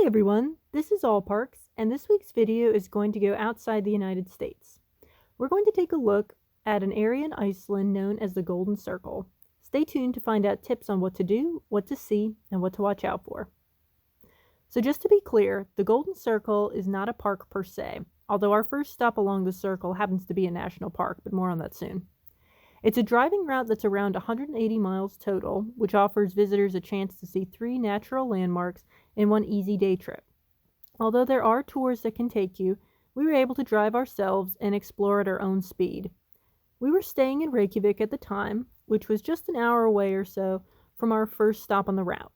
Hey everyone, this is All Parks, and this week's video is going to go outside the United States. We're going to take a look at an area in Iceland known as the Golden Circle. Stay tuned to find out tips on what to do, what to see, and what to watch out for. So just to be clear, the Golden Circle is not a park per se, although our first stop along the circle happens to be a national park, but more on that soon. It's a driving route that's around 180 miles total, which offers visitors a chance to see 3 natural landmarks in one easy day trip. Although there are tours that can take you, we were able to drive ourselves and explore at our own speed. We were staying in Reykjavik at the time, which was just an hour away or so from our first stop on the route.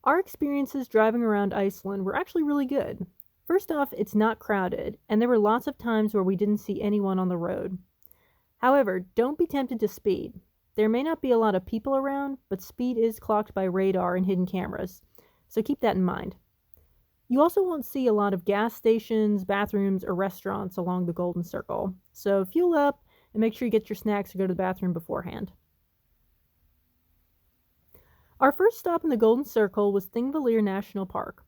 Our experiences driving around Iceland were actually really good. First off, it's not crowded, and there were lots of times where we didn't see anyone on the road. However, don't be tempted to speed. There may not be a lot of people around, but speed is clocked by radar and hidden cameras, so keep that in mind. You also won't see a lot of gas stations, bathrooms, or restaurants along the Golden Circle, so fuel up and make sure you get your snacks or go to the bathroom beforehand. Our first stop in the Golden Circle was Thingvellir National Park.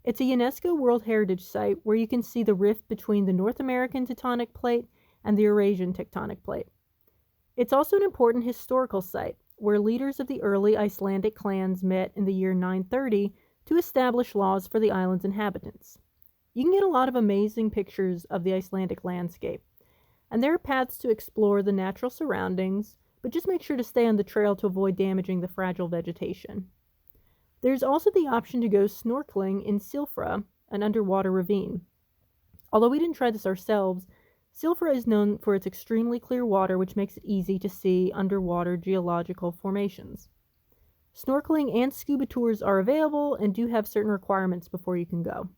It's a UNESCO World Heritage Site where you can see the rift between the North American tectonic plate and the Eurasian tectonic plate. It's also an important historical site where leaders of the early Icelandic clans met in the year 930 to establish laws for the island's inhabitants. You can get a lot of amazing pictures of the Icelandic landscape, and there are paths to explore the natural surroundings, but just make sure to stay on the trail to avoid damaging the fragile vegetation. There's also the option to go snorkeling in Silfra, an underwater ravine. Although we didn't try this ourselves, Silfra is known for its extremely clear water, which makes it easy to see underwater geological formations. Snorkeling and scuba tours are available and do have certain requirements before you can go.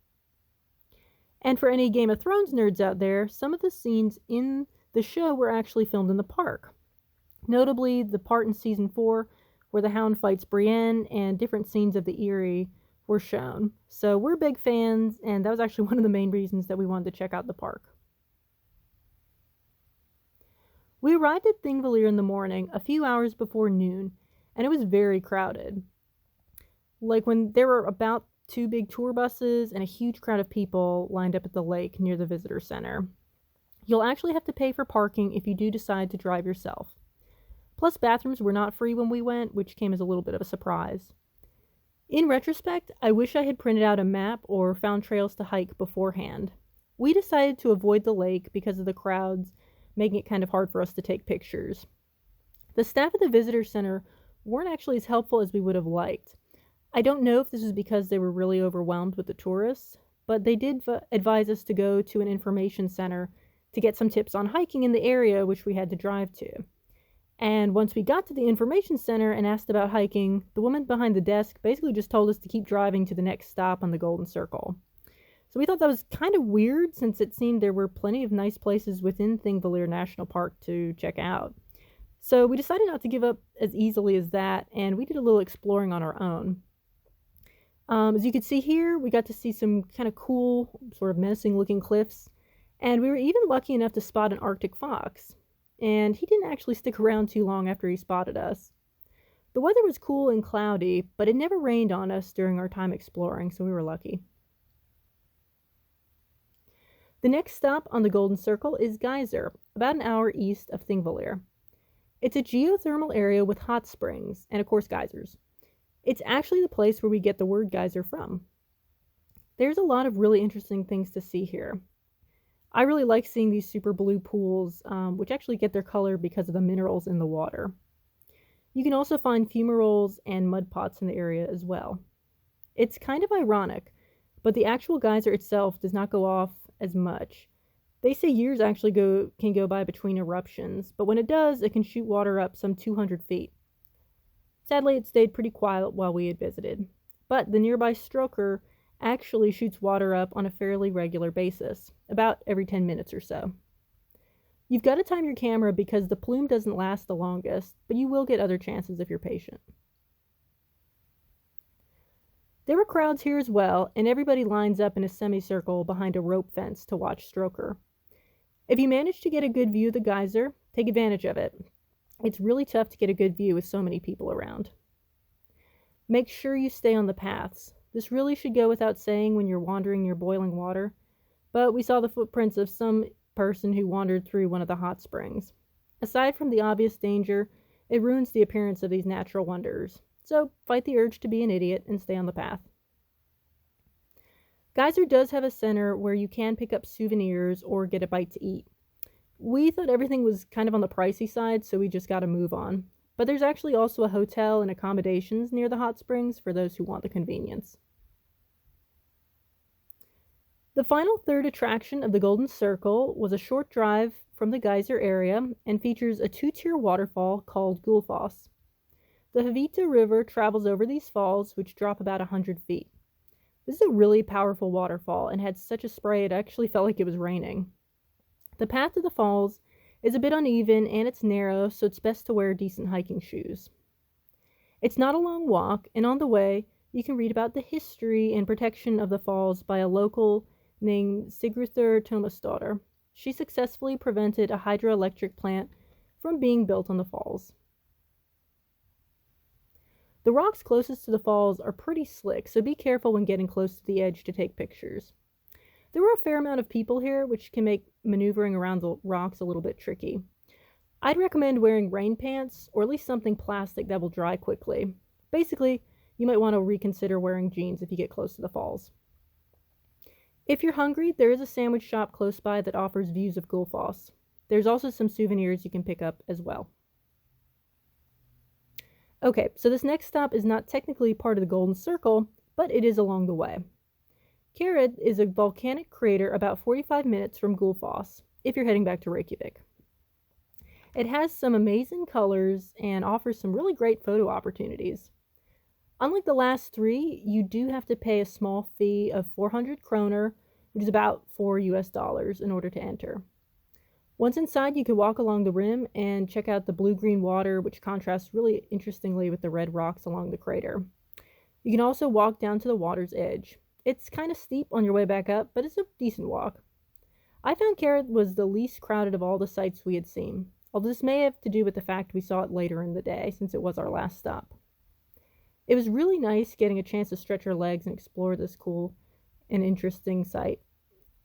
And for any Game of Thrones nerds out there, some of the scenes in the show were actually filmed in the park. Notably, the part in Season 4 where the Hound fights Brienne and different scenes of the Eyrie were shown. So we're big fans, and that was actually one of the main reasons that we wanted to check out the park. We arrived at Thingvellir in the morning, a few hours before noon, and it was very crowded. Like when there were about 2 big tour buses and a huge crowd of people lined up at the lake near the visitor center. You'll actually have to pay for parking if you do decide to drive yourself. Plus, bathrooms were not free when we went, which came as a little bit of a surprise. In retrospect, I wish I had printed out a map or found trails to hike beforehand. We decided to avoid the lake because of the crowds, making it kind of hard for us to take pictures. The staff at the visitor center weren't actually as helpful as we would have liked. I don't know if this was because they were really overwhelmed with the tourists, but they did advise us to go to an information center to get some tips on hiking in the area which we had to drive to. And once we got to the information center and asked about hiking, the woman behind the desk basically just told us to keep driving to the next stop on the Golden Circle. So we thought that was kind of weird since it seemed there were plenty of nice places within Thingvellir National Park to check out. So we decided not to give up as easily as that, and we did a little exploring on our own. As you can see here, we got to see some kind of cool, sort of menacing looking cliffs, and we were even lucky enough to spot an Arctic fox. And he didn't actually stick around too long after he spotted us. The weather was cool and cloudy, but it never rained on us during our time exploring, so we were lucky. The next stop on the Golden Circle is Geysir, about an hour east of Thingvellir. It's a geothermal area with hot springs, and of course geysers. It's actually the place where we get the word geyser from. There's a lot of really interesting things to see here. I really like seeing these super blue pools, which actually get their color because of the minerals in the water. You can also find fumaroles and mud pots in the area as well. It's kind of ironic, but the actual geyser itself does not go off as much. They say years actually can go by between eruptions, but when it does, it can shoot water up some 200 feet. Sadly, it stayed pretty quiet while we had visited, but the nearby Stroker actually shoots water up on a fairly regular basis, about every 10 minutes or so. You've got to time your camera because the plume doesn't last the longest, but you will get other chances if you're patient. There were crowds here as well, and everybody lines up in a semicircle behind a rope fence to watch Stroker. If you manage to get a good view of the geyser, take advantage of it. It's really tough to get a good view with so many people around. Make sure you stay on the paths. This really should go without saying when you're wandering near boiling water, but we saw the footprints of some person who wandered through one of the hot springs. Aside from the obvious danger, it ruins the appearance of these natural wonders. So fight the urge to be an idiot and stay on the path. Geysir does have a center where you can pick up souvenirs or get a bite to eat. We thought everything was kind of on the pricey side, so we just got to move on. But there's actually also a hotel and accommodations near the hot springs for those who want the convenience. The final third attraction of the Golden Circle was a short drive from the Geysir area and features a two-tier waterfall called Gullfoss. The Hvita River travels over these falls, which drop about 100 feet. This is a really powerful waterfall and had such a spray it actually felt like it was raining. The path to the falls is a bit uneven and it's narrow, so it's best to wear decent hiking shoes. It's not a long walk, and on the way, you can read about the history and protection of the falls by a local named Sigurður Tómasdóttir. She successfully prevented a hydroelectric plant from being built on the falls. The rocks closest to the falls are pretty slick, so be careful when getting close to the edge to take pictures. There were a fair amount of people here, which can make maneuvering around the rocks a little bit tricky. I'd recommend wearing rain pants, or at least something plastic that will dry quickly. Basically, you might want to reconsider wearing jeans if you get close to the falls. If you're hungry, there is a sandwich shop close by that offers views of Gullfoss. There's also some souvenirs you can pick up as well. Okay, so this next stop is not technically part of the Golden Circle, but it is along the way. Kerid is a volcanic crater about 45 minutes from Gullfoss, if you're heading back to Reykjavik. It has some amazing colors and offers some really great photo opportunities. Unlike the last three, you do have to pay a small fee of 400 kroner, which is about $4 in order to enter. Once inside, you can walk along the rim and check out the blue-green water, which contrasts really interestingly with the red rocks along the crater. You can also walk down to the water's edge. It's kind of steep on your way back up, but it's a decent walk. I found Kerid was the least crowded of all the sites we had seen, although this may have to do with the fact we saw it later in the day, since it was our last stop. It was really nice getting a chance to stretch our legs and explore this cool and interesting site.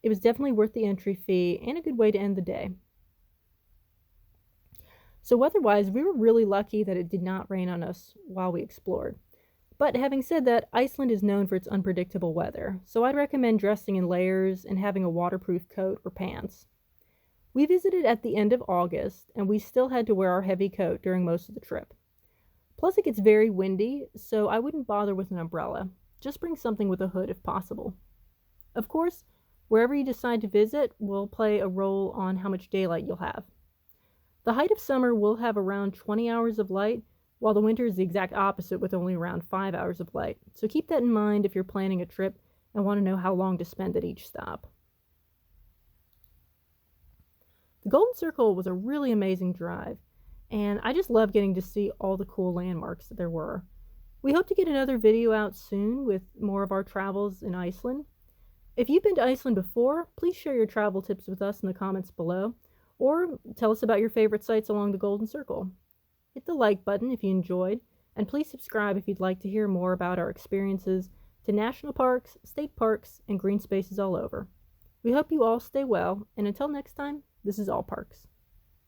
It was definitely worth the entry fee and a good way to end the day. So weather-wise, we were really lucky that it did not rain on us while we explored. But having said that, Iceland is known for its unpredictable weather, so I'd recommend dressing in layers and having a waterproof coat or pants. We visited at the end of August, and we still had to wear our heavy coat during most of the trip. Plus, it gets very windy, so I wouldn't bother with an umbrella. Just bring something with a hood if possible. Of course, wherever you decide to visit will play a role on how much daylight you'll have. The height of summer will have around 20 hours of light, while the winter is the exact opposite with only around 5 hours of light. So keep that in mind if you're planning a trip and want to know how long to spend at each stop. The Golden Circle was a really amazing drive, and I just love getting to see all the cool landmarks that there were. We hope to get another video out soon with more of our travels in Iceland. If you've been to Iceland before, please share your travel tips with us in the comments below, or tell us about your favorite sites along the Golden Circle. Hit the like button if you enjoyed, and please subscribe if you'd like to hear more about our experiences to national parks, state parks, and green spaces all over. We hope you all stay well, and until next time, this is All Parks.